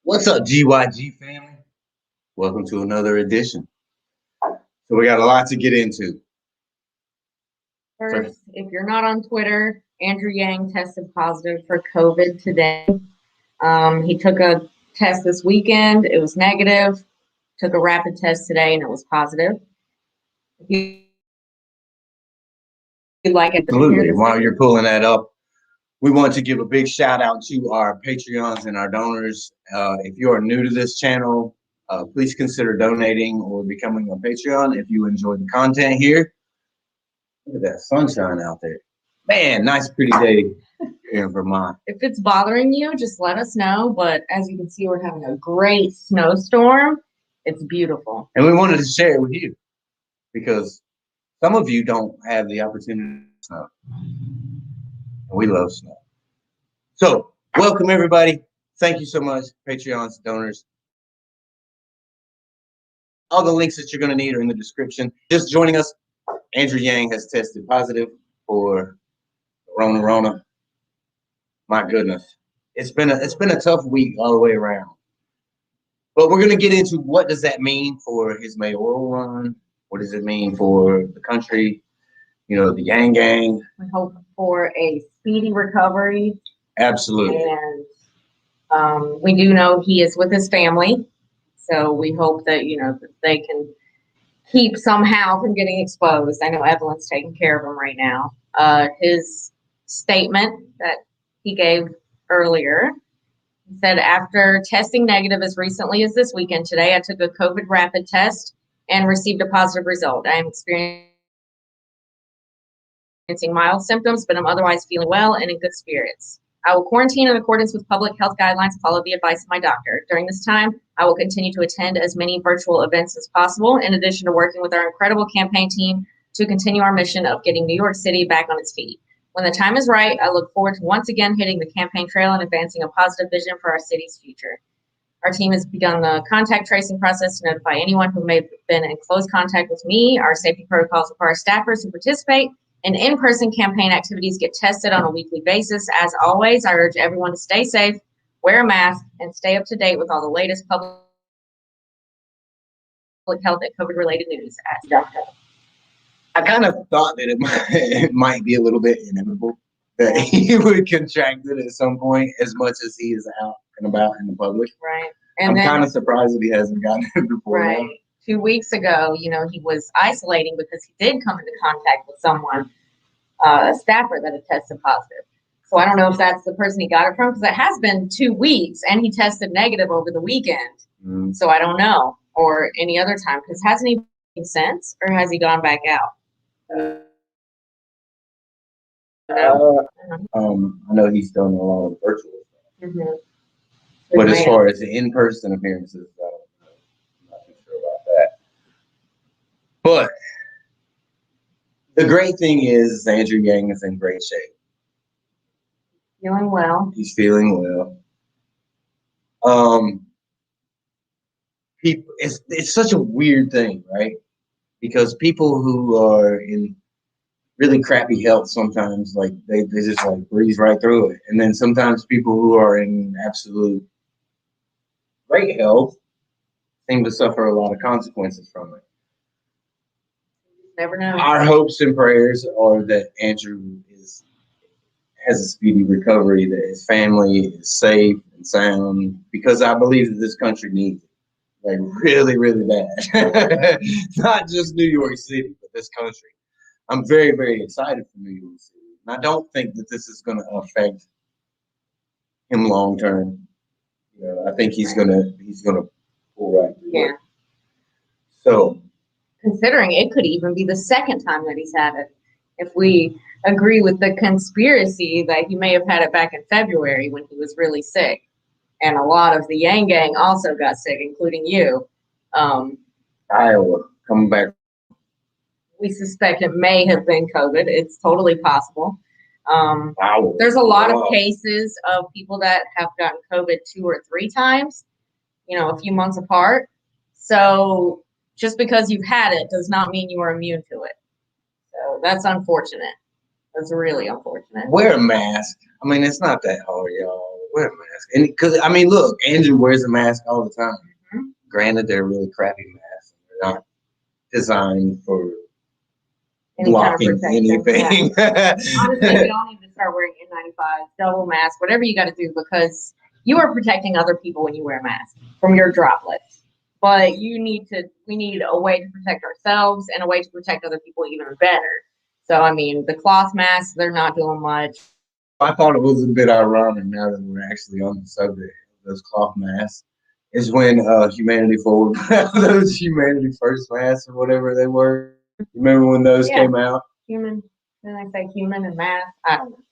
What's up, GYG family? Welcome to another edition. So we got a lot to get into. First, if you're not on Twitter, Andrew Yang tested positive for COVID today. He took a test this weekend. It was negative. Took a rapid test today, and it was positive. If you'd like it, absolutely. While you're pulling that up, we want to give a big shout out to our Patreons and our donors. If you are new to this channel, please consider donating or becoming a Patreon if you enjoy the content here. Look at that sunshine out there. Man, nice pretty day here in Vermont. If it's bothering you, just let us know. But as you can see, we're having a great snowstorm. It's beautiful. And we wanted to share it with you because some of you don't have the opportunity to snow. We love snow. So, welcome everybody. Thank you so much, Patreons, donors. All the links that you're going to need are in the description. Just joining us, Andrew Yang has tested positive for Rona. My goodness, it's been a tough week all the way around. But we're going to get into what does that mean for his mayoral run. What does it mean for the country? You know, the Yang Gang. We hope for a speedy recovery. Absolutely. And we do know he is with his family. So we hope that, that they can keep somehow from getting exposed. I know Evelyn's taking care of him right now. His statement that he gave earlier, he said, after testing negative as recently as this weekend today, I took a COVID rapid test and received a positive result. I am experiencing mild symptoms, but I'm otherwise feeling well and in good spirits. I will quarantine in accordance with public health guidelines and follow the advice of my doctor. During this time, I will continue to attend as many virtual events as possible, in addition to working with our incredible campaign team to continue our mission of getting New York City back on its feet. When the time is right, I look forward to once again hitting the campaign trail and advancing a positive vision for our city's future. Our team has begun the contact tracing process to notify anyone who may have been in close contact with me. Our safety protocols require staffers who participate and in-person campaign activities get tested on a weekly basis. As always, I urge everyone to stay safe, wear a mask, and stay up to date with all the latest public health and COVID-related news at Dustin. I kind of thought that it might be a little bit inevitable that he would contract it at some point, as much as he is out and about in the public. Right. And I'm kind of surprised that he hasn't gotten it before. Right. Now. 2 weeks ago, he was isolating because he did come into contact with someone, a staffer that had tested positive. So I don't know if that's the person he got it from, because it has been 2 weeks and he tested negative over the weekend. So I don't know, or any other time, because hasn't he been since, or has he gone back out? I know he's done a lot of virtual stuff. But as far as the in-person appearances, I'm not too sure about that. But the great thing is Andrew Yang is in great shape. Feeling well. He's feeling well. It's such a weird thing, right? Because people who are in really crappy health sometimes, like they just like breeze right through it. And then sometimes people who are in absolute great health seem to suffer a lot of consequences from it. Never know. Our hopes and prayers are that Andrew has a speedy recovery, that his family is safe and sound, because I believe that this country needs it, like really, really bad. Not just New York City, but this country. I'm very, very excited for New York City, and I don't think that this is going to affect him long term. I think he's gonna pull right through. Yeah. So, considering it could even be the second time that he's had it, if we agree with the conspiracy that he may have had it back in February when he was really sick, and a lot of the Yang Gang also got sick, including you. Iowa coming back. We suspect it may have been COVID. It's totally possible. There's a lot of cases of people that have gotten COVID 2 or 3 times, a few months apart. So just because you've had it does not mean you are immune to it. So that's unfortunate. That's really unfortunate. Wear a mask. I mean, it's not that hard, y'all. wear a mask. And because I mean, look, Andrew wears a mask all the time. Mm-hmm. Granted, they're really crappy masks. They're not designed for kind blocking of anything. Yeah. Honestly, we all need to start wearing N95, double mask, whatever you got to do, because you are protecting other people when you wear a mask from your droplets. But we need a way to protect ourselves and a way to protect other people even better. So, I mean, the cloth masks, they're not doing much. I thought it was a bit ironic now that we're actually on the subject of those cloth masks. Is when Humanity Forward, those Humanity First masks or whatever they were. Remember when those came out? Human, then I say human and mask. I don't know.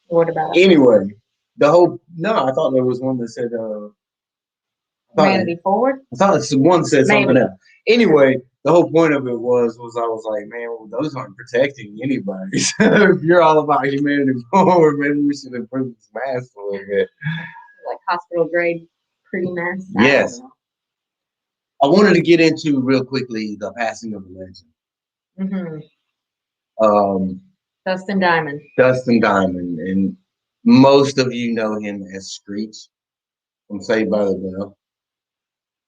What about it? Anyway, I thought there was one that said Humanity Forward? I thought one said something Maybe. else. Anyway, the whole point of it was I was like, man, well, those aren't protecting anybody. So if you're all about Humanity Forward, maybe we should improve this mask a little bit. Like hospital grade pre-mask. Yes. I wanted to get into real quickly the passing of a legend. Mm-hmm. Dustin Diamond. Dustin Diamond, and most of you know him as Screech from Saved by the Bell.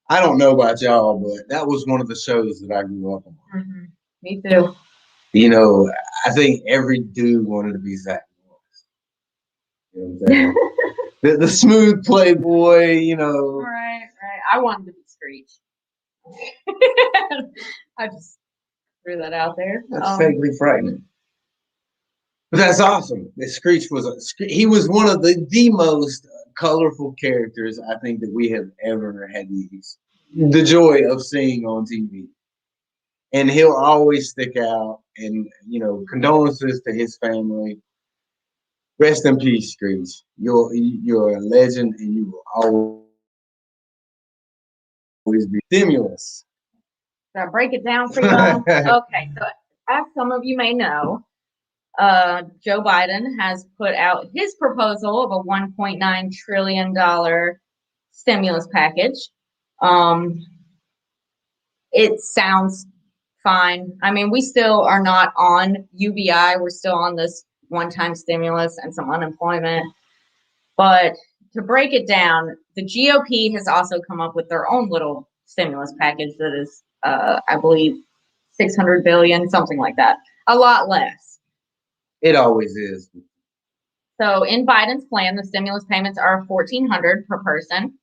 I don't know about y'all, but that was one of the shows that I grew up on. Mm-hmm. Me too. You know, I think every dude wanted to be Zach Morris. You know what I'm saying? the smooth playboy, you know. Right. I wanted to be Screech. I just threw that out there. That's vaguely frightening. But that's awesome. Screech he was one of the most colorful characters I think that we have ever had the joy of seeing on TV. And he'll always stick out. And, you know, condolences to his family. Rest in peace, Screech. You're a legend, and you will always be stimulus. Should I break it down for y'all? Okay, so as some of you may know, Joe Biden has put out his proposal of a $1.9 trillion stimulus package. It sounds fine. I mean, we still are not on UBI. We're still on this one-time stimulus and some unemployment. But to break it down, the GOP has also come up with their own little stimulus package that is, I believe, $600 billion, something like that. A lot less. It always is. So in Biden's plan, the stimulus payments are $1,400 per person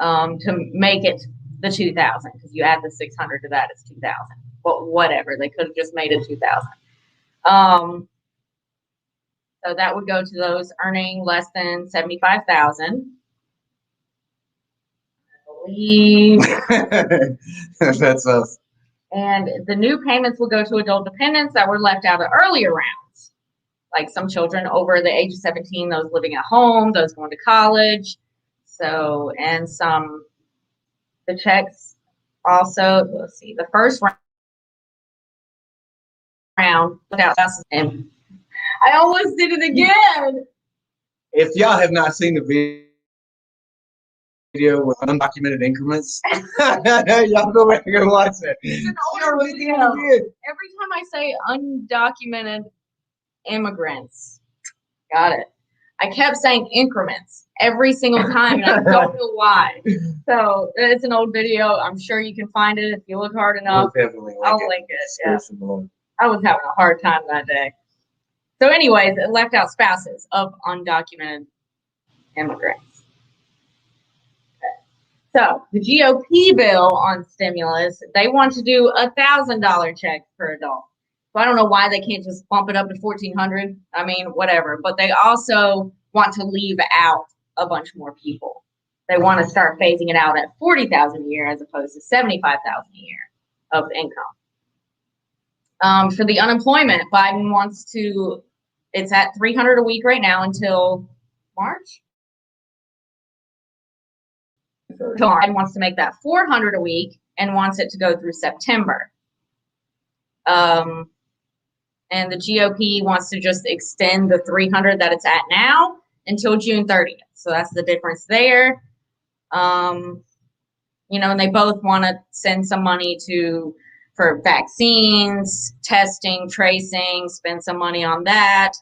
to make it the $2,000, because you add the $600 to that, it's $2,000. But whatever, they could have just made it $2,000. So that would go to those earning less than $75,000. I believe that's us. And the new payments will go to adult dependents that were left out of earlier rounds, like some children over the age of 17, those living at home, those going to college. So, and the checks also, let's see, the first round without us, and I almost did it again. If y'all have not seen the video with Undocumented Increments, y'all go back and watch it. It's an older video. Every time I say undocumented immigrants, got it. I kept saying increments every single time, and I don't know why. So it's an old video. I'm sure you can find it if you look hard enough. I'll link it. Yeah. I was having a hard time that day. So anyways, it left out spouses of undocumented immigrants. Okay. So the GOP bill on stimulus, they want to do $1,000 checks per adult. So I don't know why they can't just bump it up to $1,400. I mean, whatever. But they also want to leave out a bunch more people. They want to start phasing it out at $40,000 a year as opposed to $75,000 a year of income. For the unemployment, Biden wants to. It's at $300 a week right now until March. Biden wants to make that $400 a week and wants it to go through September. And the GOP wants to just extend the $300 that it's at now until June 30th. So that's the difference there. And they both want to send some money for vaccines, testing, tracing, spend some money on that.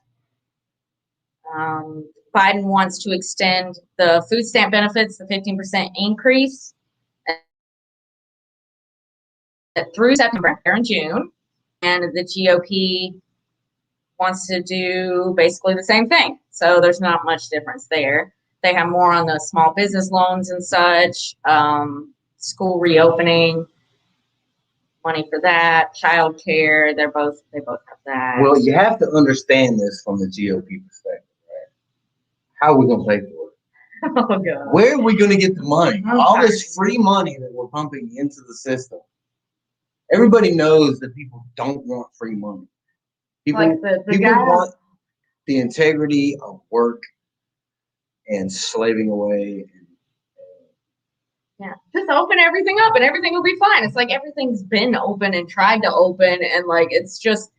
Biden wants to extend the food stamp benefits, the 15% increase through September and June. And the GOP wants to do basically the same thing. So there's not much difference there. They have more on the small business loans and such, school reopening, money for that, child care. They both have that. Well, you have to understand this from the GOP perspective, right? How are we going to pay for it? Oh, God. Where are we going to get the money? All this free money that we're pumping into the system. Everybody knows that people don't want free money. People, Like the people guy, want the integrity of work and slaving away. yeah, just open everything up and everything will be fine. It's like everything's been open and tried to open, and like it's just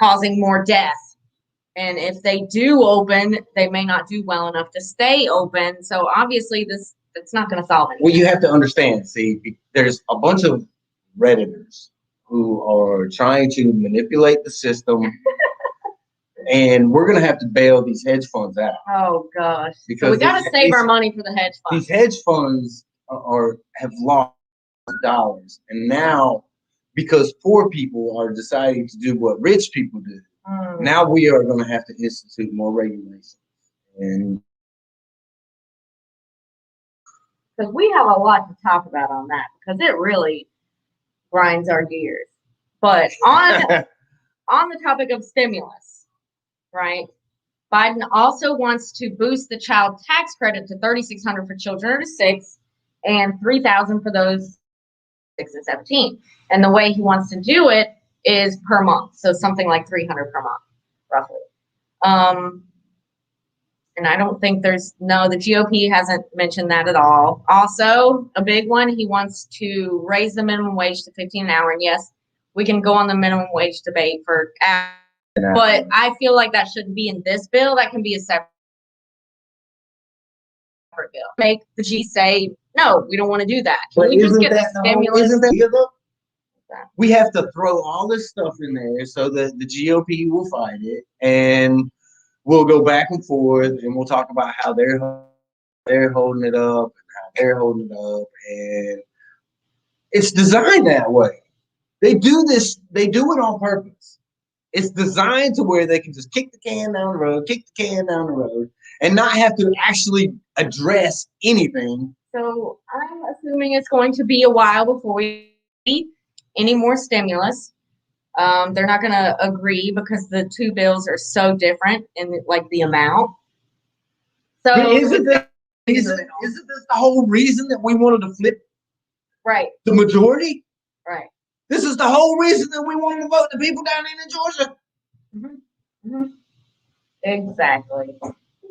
causing more death. And if they do open, they may not do well enough to stay open. So obviously, it's not going to solve anything. Well, you have to understand. See, there's a bunch of Redditors who are trying to manipulate the system, and we're going to have to bail these hedge funds out. Oh gosh! Because so we got to save our money for the hedge funds. These hedge funds have lost dollars, and now because poor people are deciding to do what rich people do, now we are going to have to institute more regulations. And because we have a lot to talk about on that, because it really grinds our gears. But on the topic of stimulus, right? Biden also wants to boost the child tax credit to $3,600 for children under 6 and $3,000 for those 6 and 17. And the way he wants to do it is per month, so something like $300 per month, roughly. And I don't think the GOP hasn't mentioned that at all. Also, a big one, he wants to raise the minimum wage to $15 an hour. And yes, we can go on the minimum wage debate for hours, but I feel like that shouldn't be in this bill. That can be a separate bill. Make the G say, no, we don't want to do that. Can we just get the stimulus? We have to throw all this stuff in there so that the GOP will fight it, and we'll go back and forth, and we'll talk about how they're holding it up and how they're holding it up, and it's designed that way. They do this. They do it on purpose. It's designed to where they can just kick the can down the road, and not have to actually address anything. So I'm assuming it's going to be a while before we see any more stimulus. They're not going to agree because the two bills are so different in like the amount. So isn't this the whole reason that we wanted to flip the majority? Right. This is the whole reason that we wanted to vote the people down in Georgia. Mm-hmm. Mm-hmm. Exactly.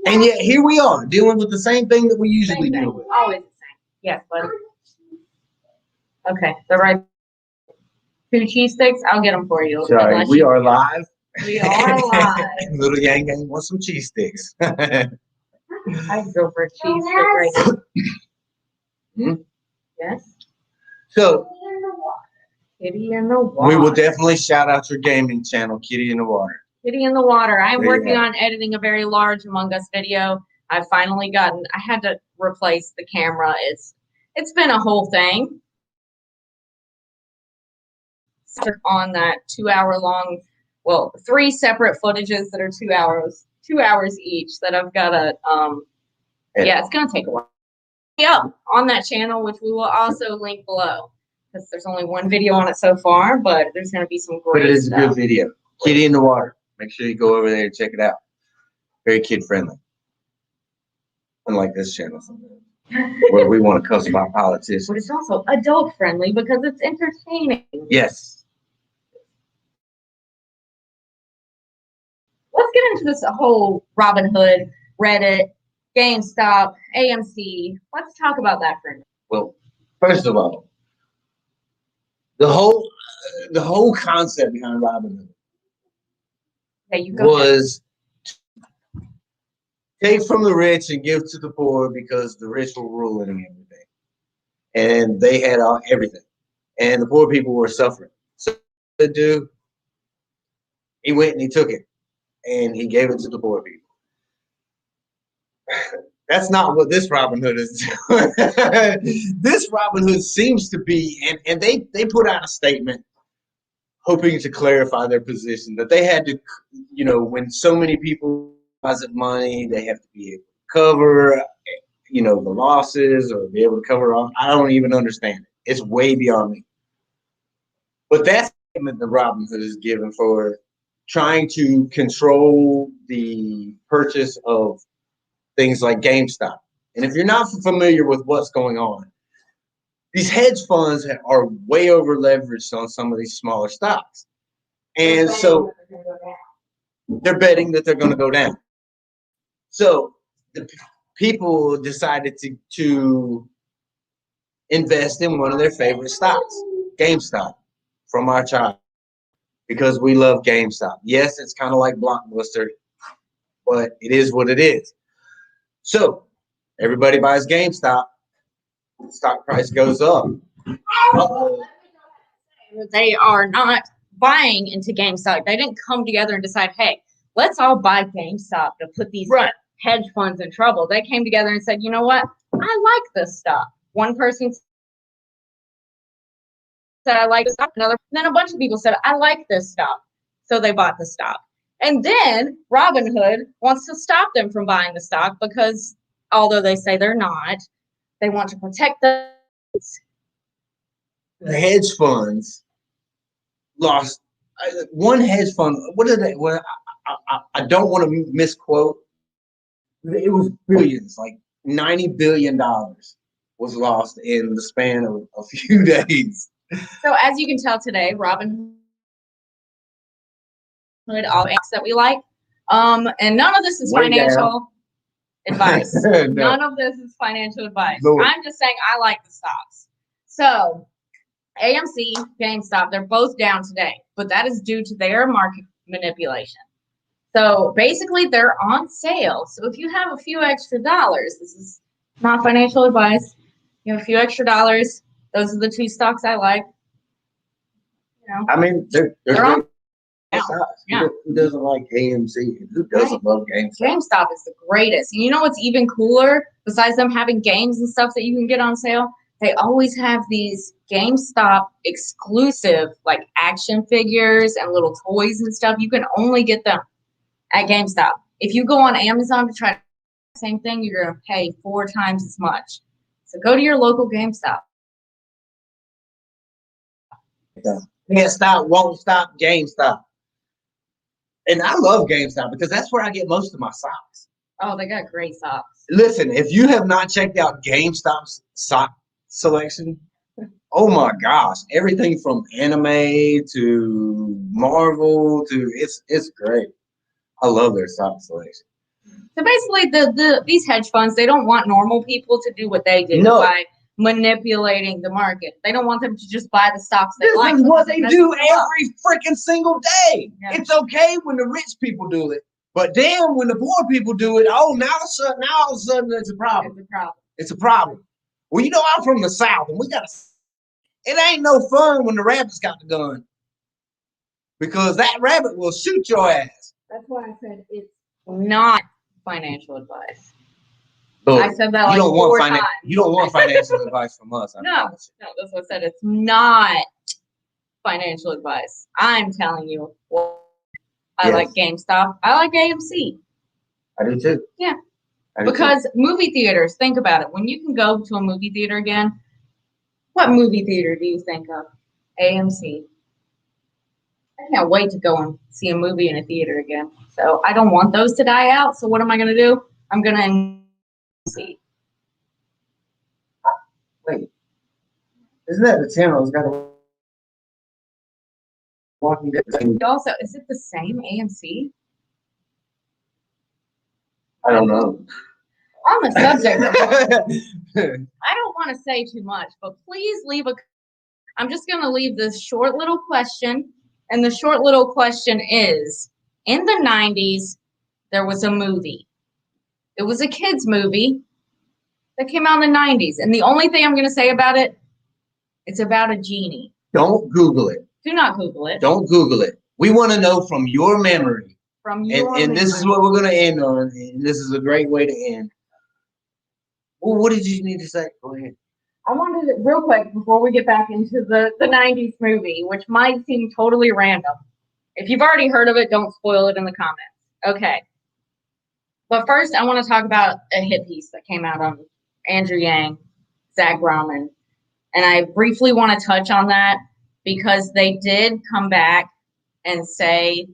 And yet here we are dealing with the same thing that we usually deal with. Always the same. Yes, buddy. Okay, the right 2 cheese sticks. I'll get them for you. Sorry, we are live. We are live. Little Yang Gang wants some cheese sticks. I'd go for a cheese stick right now. Hmm? Yes. So, Kitty in the water. We will definitely shout out your gaming channel, Kitty in the Water. Kitty in the Water. I'm working on editing a very large Among Us video. I've finally gotten. I had to replace the camera. It's been a whole thing. On that 2-hour long, 3 separate footages that are 2 hours each that I've got to it's gonna take a while. On that channel, which we will also link below, because there's only one video on it so far, but there's gonna be some great But it is stuff. a good video. Kitty in the Water. Make sure you go over there and check it out. Very kid friendly. Unlike this channel where we want to cuss about politics. But it's also adult friendly because it's entertaining. Yes. Let's get into this whole Robinhood, Reddit, Gamestop, AMC. Let's talk about that for a minute. Well, first of all, the whole concept behind Robinhood was take from the rich and give to the poor because the rich were ruling everything, and they had everything, and the poor people were suffering. So the dude, he went and he took it, and he gave it to the poor people. That's not what this Robinhood is doing. This Robinhood seems to be, and they put out a statement hoping to clarify their position that they had to, when so many people deposit money, they have to be able to cover, the losses or be able to cover all. I don't even understand it. It's way beyond me. But that's the statement that Robinhood is given for trying to control the purchase of things like GameStop. And if you're not familiar with what's going on, these hedge funds are way over leveraged on some of these smaller stocks. And so they're betting that they're going to go down. So the people decided to invest in one of their favorite stocks, GameStop, from our child, because we love GameStop. Yes, it's kind of like Blockbuster, but it is what it is. So everybody buys GameStop. The stock price goes up. They are not buying into GameStop. They didn't come together and decide, hey, let's all buy GameStop to put these hedge funds in trouble. They came together and said, you know what? I like this stock. One person said, I like this stock. Another, then a bunch of people said, I like this stock. So they bought the stock. And then Robinhood wants to stop them from buying the stock because although they say they're not, they want to protect the hedge funds lost. One hedge fund, what did they? Well, I don't want to misquote. It was billions, like $90 billion was lost in the span of a few days. So as you can tell today, Robinhood, all apps that we like, and none of this is financial advice. No. None of this is financial advice. No. I'm just saying I like the stocks. So AMC, GameStop, they're both down today, but that is due to their market manipulation. So basically they're on sale. So if you have a few extra dollars, this is not financial advice, you have a few extra dollars, those are the two stocks I like. I mean, they're on sale. Yeah. Who doesn't like AMC? Who doesn't love GameStop? GameStop is the greatest. And you know what's even cooler, besides them having games and stuff that you can get on sale? They always have these GameStop exclusive, like action figures and little toys and stuff. You can only get them at GameStop. If you go on Amazon to try the same thing, you're going to pay 4 times as much. So go to your local GameStop. Can't stop, won't stop, GameStop. And I love GameStop because that's where I get most of my socks. Oh, they got great socks. Listen, if you have not checked out GameStop's sock selection, oh my gosh, everything from anime to Marvel to it's great. I love their sock selection. So basically, these hedge funds, they don't want normal people to do what they do by manipulating the market. They don't want them to just buy the stocks they like. This is what they do every freaking single day. Yeah. It's okay when the rich people do it, but damn, when the poor people do it, now all of a sudden it's a problem. It's a problem. Well, I'm from the South, and it ain't no fun when the rabbit's got the gun, because that rabbit will shoot your ass. That's why I said it's not financial advice. Look, I said that like 4 times. You don't want financial advice from us. No, that's what I said. It's not financial advice. I'm telling you, I like GameStop. I like AMC. I do too. Yeah. Because movie theaters, think about it. When you can go to a movie theater again, what movie theater do you think of? AMC. I can't wait to go and see a movie in a theater again. So I don't want those to die out. So what am I going to do? I'm going to see. Wait. Isn't that the channel? It's got a Walking Dead. Also, is it the same AMC? I don't know. On the subject of I don't want to say too much, but please leave I'm just going to leave this short little question. And the short little question is, in the 90s, there was a movie. It was a kids movie that came out in the 90s. And the only thing I'm going to say about it, it's about a genie. Don't Google it. Do not Google it. Don't Google it. We want to know from your memory. From your and this is what we're going to end on. And this is a great way to end. Well, what did you need to say? Go ahead. I wanted to, real quick, before we get back into the 90s movie, which might seem totally random. If you've already heard of it, don't spoil it in the comments. Okay. But first, I want to talk about a hit piece that came out on Andrew Yang, Zach Brahman. And I briefly want to touch on that because they did come back and say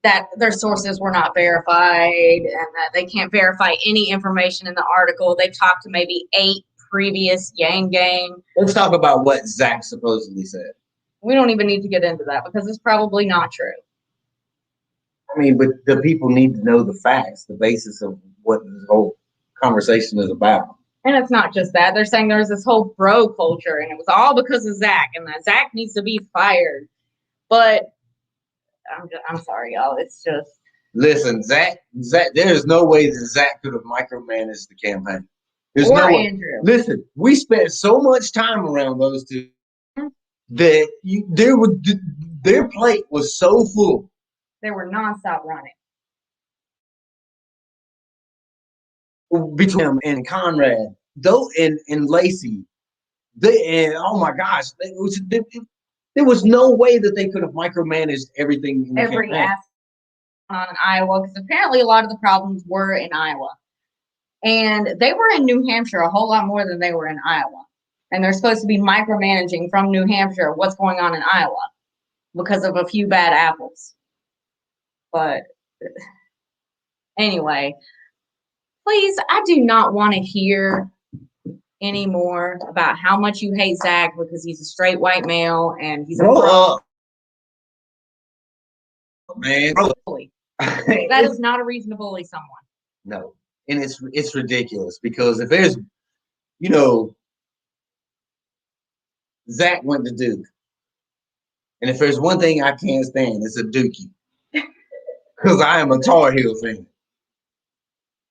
that their sources were not verified and that they can't verify any information in the article. They talked to maybe 8 previous Yang Gang. Let's talk about what Zach supposedly said. We don't even need to get into that because it's probably not true. I mean, but the people need to know the facts, the basis of what this whole conversation is about. And it's not just that. They're saying there's this whole bro culture, and it was all because of Zach, and that Zach needs to be fired. But I'm sorry, y'all. It's just... Listen, Zach, there is no way that Zach could have micromanaged the campaign. There's or no way. Andrew. Listen, we spent so much time around those two that their plate was so full. They were nonstop running. Between him and Conrad, though, and Lacey, oh my gosh, there was no way that they could have micromanaged everything. In every aspect on Iowa, because apparently a lot of the problems were in Iowa, and they were in New Hampshire a whole lot more than they were in Iowa. And they're supposed to be micromanaging from New Hampshire what's going on in Iowa because of a few bad apples. But anyway, please, I do not want to hear anymore about how much you hate Zach because he's a straight white male and he's a up, man. bully. That is not a reason to bully someone. No, and it's ridiculous because if there's, Zach went to Duke, and if there's one thing I can't stand, it's a Dookie. Because I am a Tar Heel fan.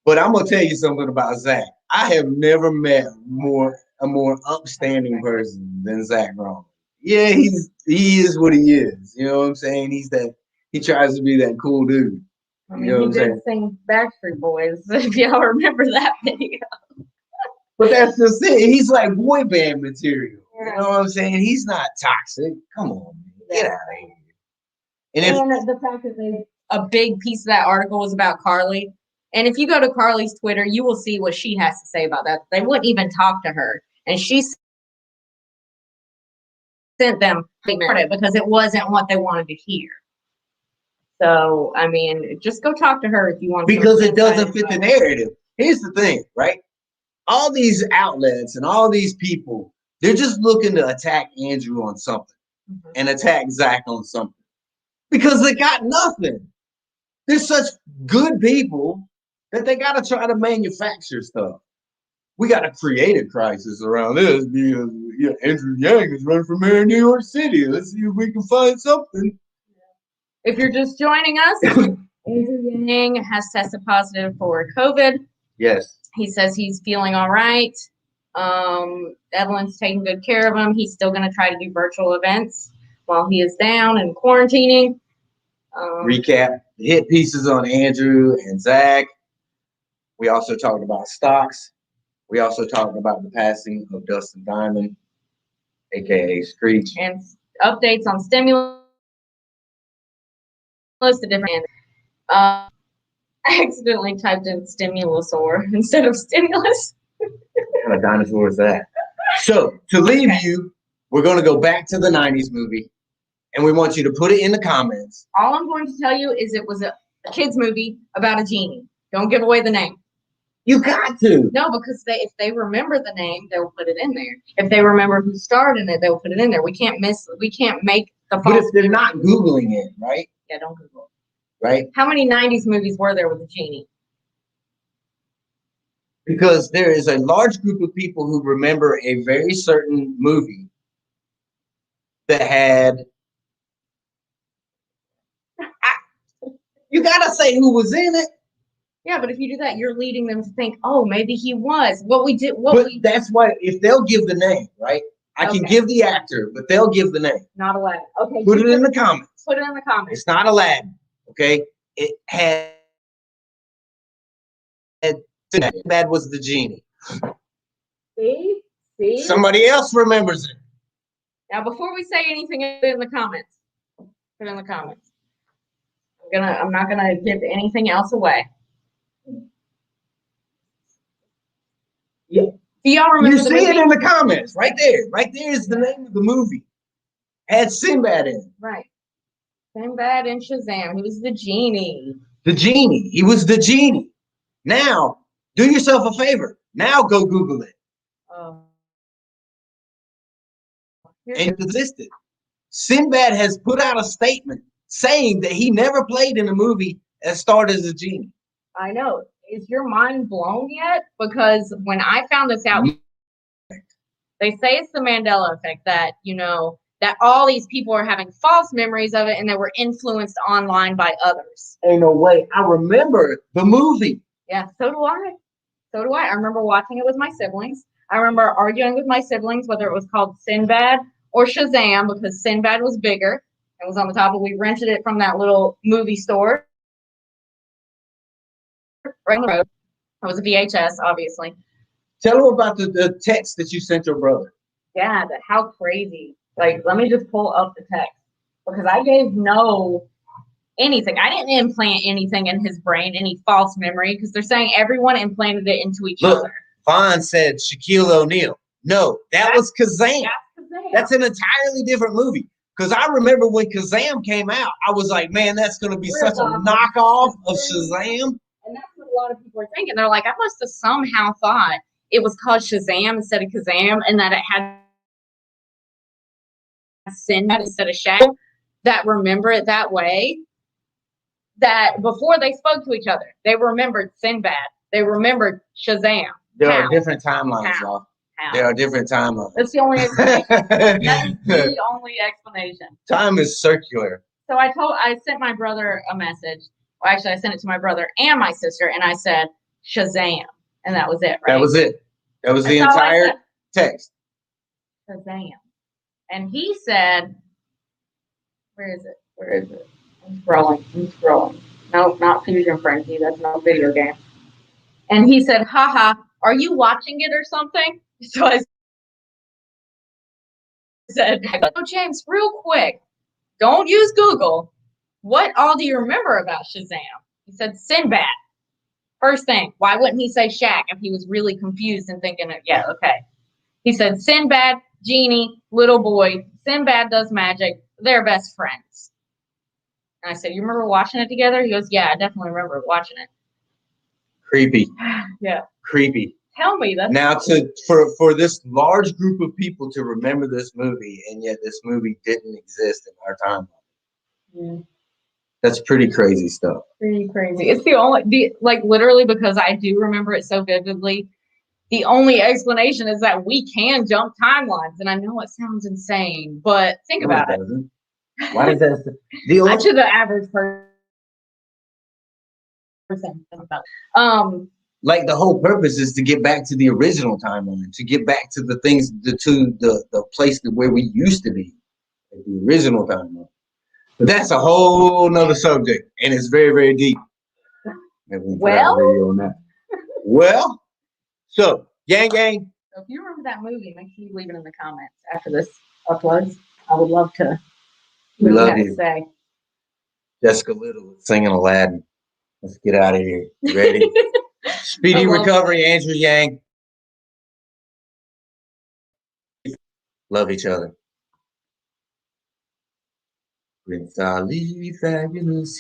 But I'm gonna tell you something about Zach. I have never met a more upstanding person than Zach Brahman. Yeah, he is what he is. You know what I'm saying? He tries to be that cool dude. I mean, he did sing Backstreet Boys, if y'all remember that video. But that's just it. He's like boy band material. Yeah. You know what I'm saying? He's not toxic. Come on, man. Get out of here. And the fact that a big piece of that article was about Carly. And if you go to Carly's Twitter, you will see what she has to say about that. They wouldn't even talk to her. And she sent them because it wasn't what they wanted to hear. So, I mean, just go talk to her if you want to. Because it doesn't fit the narrative. Here's the thing, right? All these outlets and all these people, they're just looking to attack Andrew on something and attack Zach on something. Because they got nothing. They're such good people that they got to try to manufacture stuff. We got a creative crisis around this because Andrew Yang is running for mayor of New York City. Let's see if we can find something. If you're just joining us, Andrew Yang has tested positive for COVID. Yes. He says he's feeling all right. Evelyn's taking good care of him. He's still going to try to do virtual events while he is down and quarantining. Recap the hit pieces on Andrew and Zach. We also talked about stocks. We also talked about the passing of Dustin Diamond, aka Screech, and updates on stimulus. The different. I accidentally typed in stimulosaur instead of stimulus. What kind of dinosaur is that? So to leave you, we're going to go back to the 90s movie. And we want you to put it in the comments. All I'm going to tell you is it was a kid's movie about a genie. Don't give away the name. You got to. No, because if they remember the name, they'll put it in there. If they remember who starred in it, they'll put it in there. We can't make the false. But if they're not Googling it, right? Yeah, don't Google it. Right? How many 90s movies were there with a genie? Because there is a large group of people who remember a very certain movie that had... You gotta say who was in it. Yeah, but if you do that, you're leading them to think, oh, maybe he was. That's why if they'll give the name, right? I can give the actor, but they'll give the name. Not Aladdin. Okay. Put it in the comments. Put it in the comments. It's not Aladdin. Okay. It had Sinbad was the genie. See? See? Somebody else remembers it. Now, before we say anything, put it in the comments. Put it in the comments. I'm not gonna give anything else away. Yeah. Do y'all remember You the see movie? it in the comments, right there. Right there is the name of the movie. Had Sinbad in it. Right. Sinbad and Shazam. He was the genie. The genie. He was the genie. Now, do yourself a favor. Now go Google it. Oh. And it existed. Sinbad has put out a statement saying that he never played in a movie that starred as a genie. I know. Is your mind blown yet? Because when I found this out, they say it's the Mandela effect, that, you know, that all these people are having false memories of it and that were influenced online by others. Ain't no way. I remember the movie. Yeah, so do I. So do I. I remember watching it with my siblings. I remember arguing with my siblings whether it was called Sinbad or Shazam, because Sinbad was bigger and was on the top, and we rented it from that little movie store right on the road. It was a VHS, obviously. Tell them about the text that you sent your brother. Yeah, how crazy. Like, let me just pull up the text, because I gave no anything. I didn't implant anything in his brain, any false memory, because they're saying everyone implanted it into each other. Vaughn said Shaquille O'Neal. No, that was Kazam. That's an entirely different movie. Because I remember when Kazam came out, I was like, man, that's going to be such a knockoff of Shazam. And that's what a lot of people are thinking. They're like, I must have somehow thought it was called Shazam instead of Kazam, and that it had Sinbad instead of Shaq, that remember it that way. That before they spoke to each other, they remembered Sinbad. They remembered Shazam. There are different timelines, y'all. There are different timelines. That's the only explanation. That is the only explanation. Time is circular. So I sent my brother a message. Well, actually, I sent it to my brother and my sister, and I said Shazam, and that was it. Right? That was it. That was the entire text. Shazam, and he said, "Where is it? Where is it? I'm scrolling. No, not Fusion Frenzy. That's not a video game." And he said, haha, are you watching it or something? So I said, oh, James, real quick, don't use Google. What all do you remember about Shazam? He said, Sinbad. First thing, why wouldn't he say Shaq if he was really confused and thinking, yeah, okay. He said, Sinbad, genie, little boy. Sinbad does magic. They're best friends. And I said, you remember watching it together? He goes, yeah, I definitely remember watching it. Creepy. Yeah. Creepy. Tell me that. Now, for this large group of people to remember this movie, and yet this movie didn't exist in our timeline. Yeah. That's pretty crazy stuff. Pretty crazy. It's like literally, because I do remember it so vividly. The only explanation is that we can jump timelines, and I know it sounds insane, but think about it. Why is that? Not to the average person. Like the whole purpose is to get back to the original timeline, to get back to the things, the place where we used to be, like the original timeline. But that's a whole nother subject, and it's very, very deep. Well, so gang. So if you remember that movie, make sure you leave it in the comments after this uploads. I would love to. We love you. Say. Jessica Little singing Aladdin. Let's get out of here. You ready? Speedy recovery, Andrew Yang. Love each other. Prince Ali, fabulous,